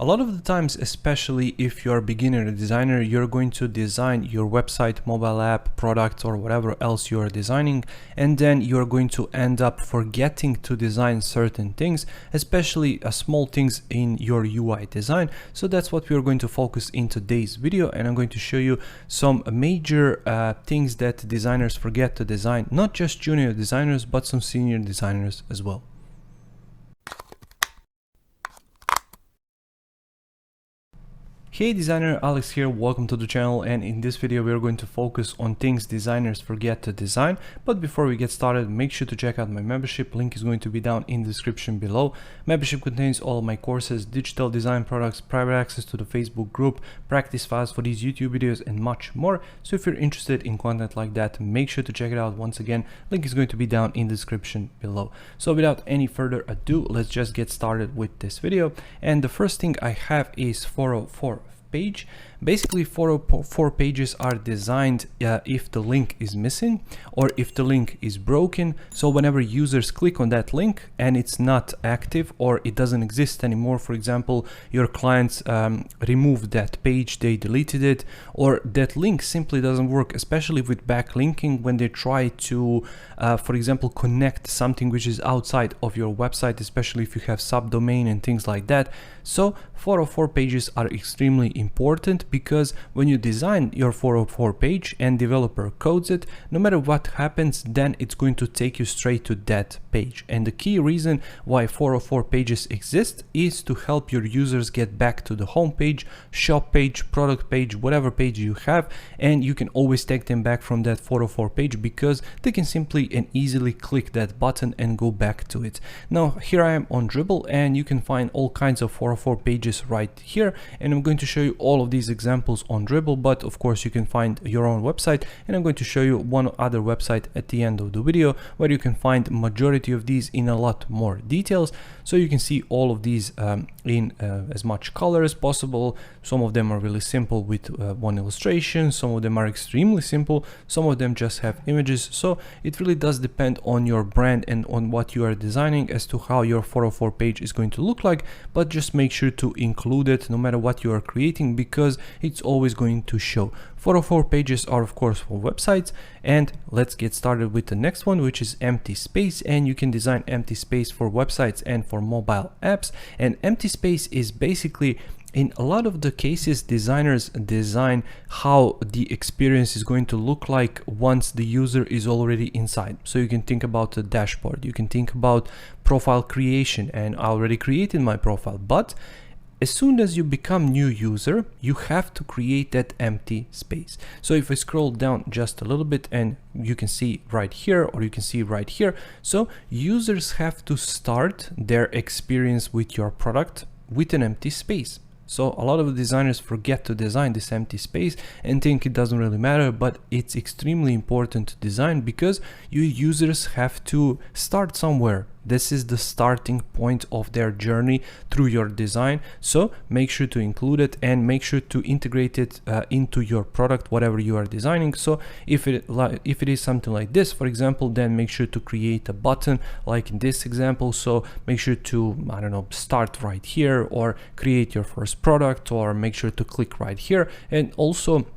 A lot of the times, especially if you're a beginner designer, you're going to design your website, mobile app, product, or whatever else you're designing, and then you're going to end up forgetting to design certain things, especially small things in your UI design. So that's what we're going to focus in today's video, and I'm going to show you some major things that designers forget to design, not just junior designers, but some senior designers as well. Hey designer, Alex here, welcome to the channel, and in this video we are going to focus on things designers forget to design. But before we get started, make sure to check out my membership. Link is going to be down in the description below. Membership contains all of my courses, digital design products, private access to the Facebook group, practice files for these YouTube videos, and much more. So if you're interested in content like that, make sure to check it out. Once again, link is going to be down in the description below. So without any further ado, let's just get started with this video. And the first thing I have is 404 page. Basically 404 pages are designed if the link is missing or if the link is broken. So whenever users click on that link and it's not active or it doesn't exist anymore, for example, your clients removed that page, they deleted it, or that link simply doesn't work, especially with backlinking when they try to, for example, connect something which is outside of your website, especially if you have subdomain and things like that. So 404 pages are extremely important, because when you design your 404 page and developer codes it, no matter what happens, then it's going to take you straight to that page. And the key reason why 404 pages exist is to help your users get back to the home page, shop page, product page, whatever page you have, and you can always take them back from that 404 page because they can simply and easily click that button and go back to it. Now here I am on Dribbble, and you can find all kinds of 404 pages right here, and I'm going to show you all of these examples on Dribbble, but of course you can find your own website, and I'm going to show you one other website at the end of the video where you can find majority of these in a lot more details. So you can see all of these in as much color as possible. Some of them are really simple with one illustration, some of them are extremely simple, some of them just have images. So it really does depend on your brand and on what you are designing as to how your 404 page is going to look like, but just make sure to include it no matter what you are creating, because it's always going to show. 404 pages are of course for websites, and let's get started with the next one, which is empty space. And you can design empty space for websites and for mobile apps. And empty space is basically, in a lot of the cases, designers design how the experience is going to look like once the user is already inside. So you can think about the dashboard, you can think about profile creation, and I already created my profile, but as soon as you become new user, you have to create that empty space. So if I scroll down just a little bit, and you can see right here, or you can see right here, so users have to start their experience with your product with an empty space. So a lot of the designers forget to design this empty space and think it doesn't really matter, but it's extremely important to design because your users have to start somewhere. This is the starting point of their journey through your design. So make sure to include it and make sure to integrate it into your product, whatever you are designing. So if it is something like this, for example, then make sure to create a button like in this example. So make sure to, I don't know, start right here, or create your first product, or make sure to click right here. And also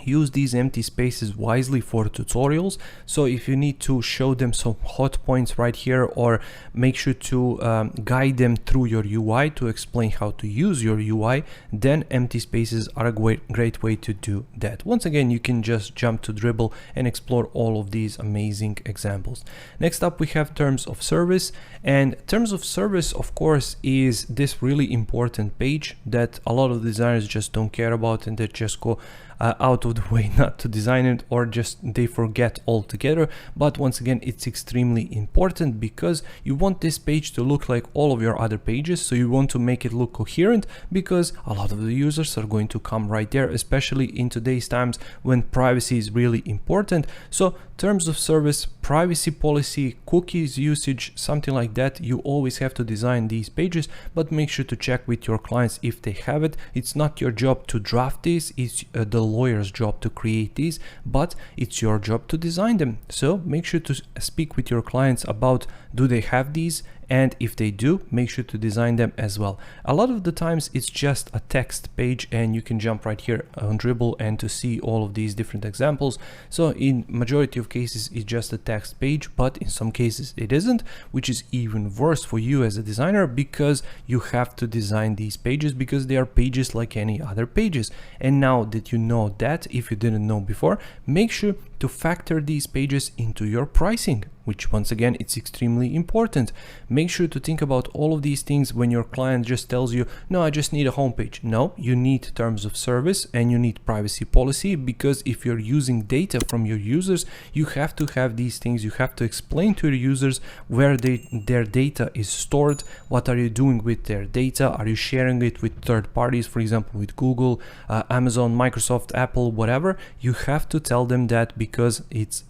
use these empty spaces wisely for tutorials. So if you need to show them some hot points right here, or make sure to guide them through your UI to explain how to use your UI, then empty spaces are a great way to do that. Once again, you can just jump to Dribbble and explore all of these amazing examples. Next up, we have terms of service. And terms of service, of course, is this really important page that a lot of designers just don't care about, and they just go out of the way not to design it, or just they forget altogether. But once again, it's extremely important because you want this page to look like all of your other pages. So you want to make it look coherent, because a lot of the users are going to come right there, especially in today's times when privacy is really important. So terms of service, privacy policy, cookies usage, something like that, you always have to design these pages, but make sure to check with your clients if they have it. It's not your job to draft this, it's the lawyer's job to create these, but it's your job to design them. So make sure to speak with your clients about, do they have these, and if they do, make sure to design them as well. A lot of the times it's just a text page, and you can jump right here on Dribble and to see all of these different examples. So in majority of cases it's just a text page, but in some cases it isn't, which is even worse for you as a designer, because you have to design these pages because they are pages like any other pages. And now that you know that, if you didn't know before, make sure to factor these pages into your pricing, which once again, it's extremely important. Make sure to think about all of these things when your client just tells you, no, I just need a homepage. No, you need terms of service and you need privacy policy, because if you're using data from your users, you have to have these things. You have to explain to your users where their data is stored. What are you doing with their data? Are you sharing it with third parties, for example, with Google, Amazon, Microsoft, Apple, whatever? You have to tell them that, because it's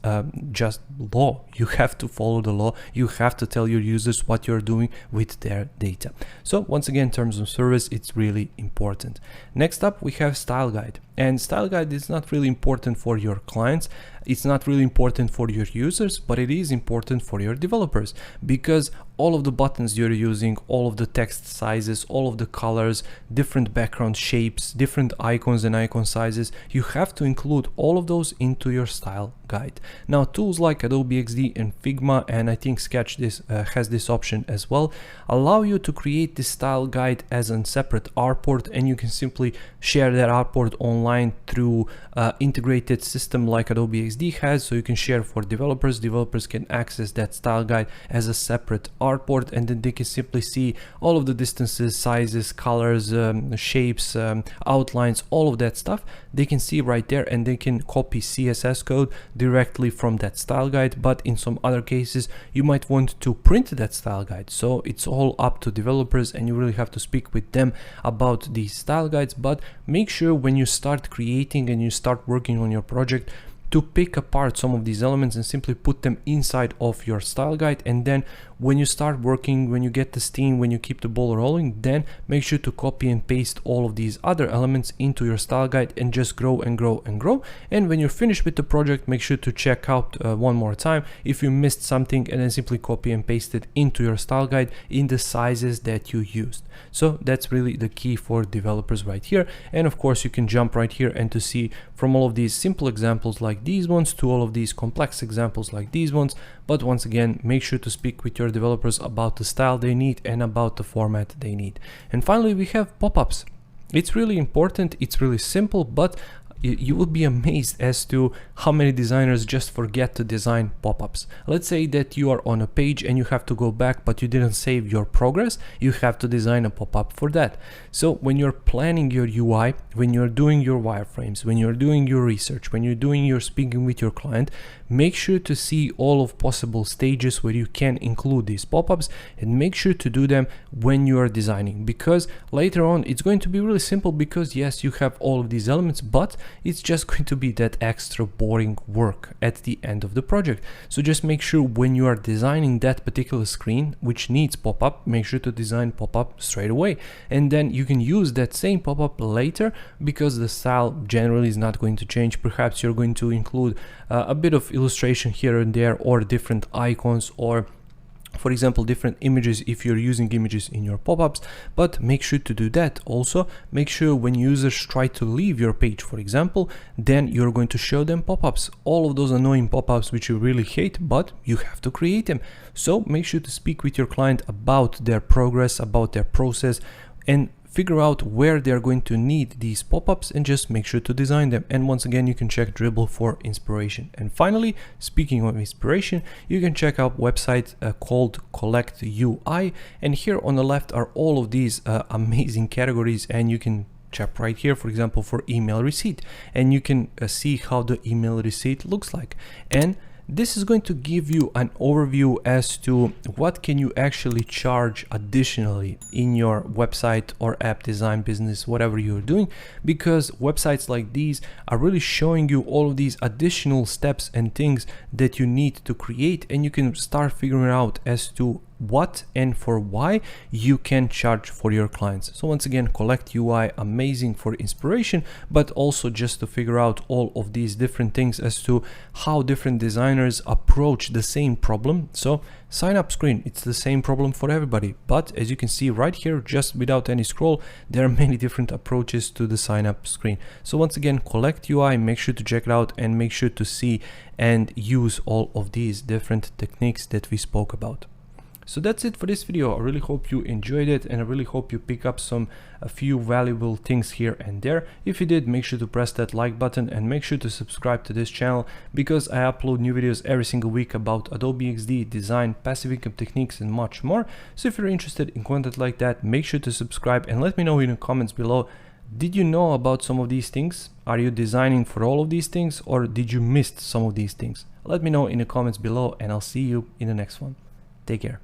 just law. You have to follow the law. You have to tell your users what you're doing with their data. So once again, terms of service, it's really important. Next up, we have style guide. And style guide is not really important for your clients. It's not really important for your users, but it is important for your developers, because all of the buttons you're using, all of the text sizes, all of the colors, different background shapes, different icons and icon sizes, you have to include all of those into your style guide. Now, tools like Adobe XD and Figma, and I think Sketch has this option as well, allow you to create this style guide as a separate artboard, and you can simply share that artboard online through integrated system like Adobe XD has. So you can share for developers. Developers can access that style guide as a separate artboard, and then they can simply see all of the distances, sizes, colors, shapes, outlines, all of that stuff. They can see right there, and they can copy CSS code directly from that style guide. But in some other cases, you might want to print that style guide. So it's all up to developers, and you really have to speak with them about these style guides. But make sure when you start creating and you start working on your project, to pick apart some of these elements and simply put them inside of your style guide. And then when you start working, when you get the steam, when you keep the ball rolling, then make sure to copy and paste all of these other elements into your style guide and just grow and grow and grow. And when you're finished with the project, make sure to check out one more time if you missed something, and then simply copy and paste it into your style guide in the sizes that you used. So that's really the key for developers right here. And of course, you can jump right here and to see from all of these simple examples like these ones to all of these complex examples like these ones. But once again, make sure to speak with your developers about the style they need and about the format they need. And finally, we have pop-ups. It's really important, it's really simple, but you will be amazed as to how many designers just forget to design pop-ups. Let's say that you are on a page and you have to go back, but you didn't save your progress. You have to design a pop-up for that. So when you're planning your UI, when you're doing your wireframes, when you're doing your research, when you're doing your speaking with your client, make sure to see all of possible stages where you can include these pop-ups, and make sure to do them when you are designing, because later on it's going to be really simple, because yes, you have all of these elements, but it's just going to be that extra boring work at the end of the project. So just make sure when you are designing that particular screen which needs pop-up, make sure to design pop-up straight away, and then you can use that same pop-up later, because the style generally is not going to change. Perhaps you're going to include a bit of illustration here and there, or different icons, or for example different images if you're using images in your pop-ups. But make sure to do that. Also make sure when users try to leave your page, for example, then you're going to show them pop-ups, all of those annoying pop-ups which you really hate, but you have to create them. So make sure to speak with your client about their progress, about their process, and figure out where they're going to need these pop-ups, and just make sure to design them. And once again, you can check Dribble for inspiration. And finally, speaking of inspiration, you can check out website called Collect UI, and here on the left are all of these amazing categories, and you can check right here, for example, for email receipt, and you can see how the email receipt looks like. And this is going to give you an overview as to what can you actually charge additionally in your website or app design business, whatever you're doing, because websites like these are really showing you all of these additional steps and things that you need to create, and you can start figuring out as to what and for why you can charge for your clients. So once again, Collect UI, amazing for inspiration, but also just to figure out all of these different things as to how different designers approach the same problem. So sign up screen, it's the same problem for everybody, but as you can see right here, just without any scroll, there are many different approaches to the sign up screen. So once again, Collect UI, make sure to check it out and make sure to see and use all of these different techniques that we spoke about. So that's it for this video. I really hope you enjoyed it, and I really hope you pick up a few valuable things here and there. If you did, make sure to press that like button and make sure to subscribe to this channel, because I upload new videos every single week about Adobe XD, design, passive income techniques, and much more. So if you're interested in content like that, make sure to subscribe and let me know in the comments below. Did you know about some of these things? Are you designing for all of these things, or did you miss some of these things? Let me know in the comments below, and I'll see you in the next one. Take care.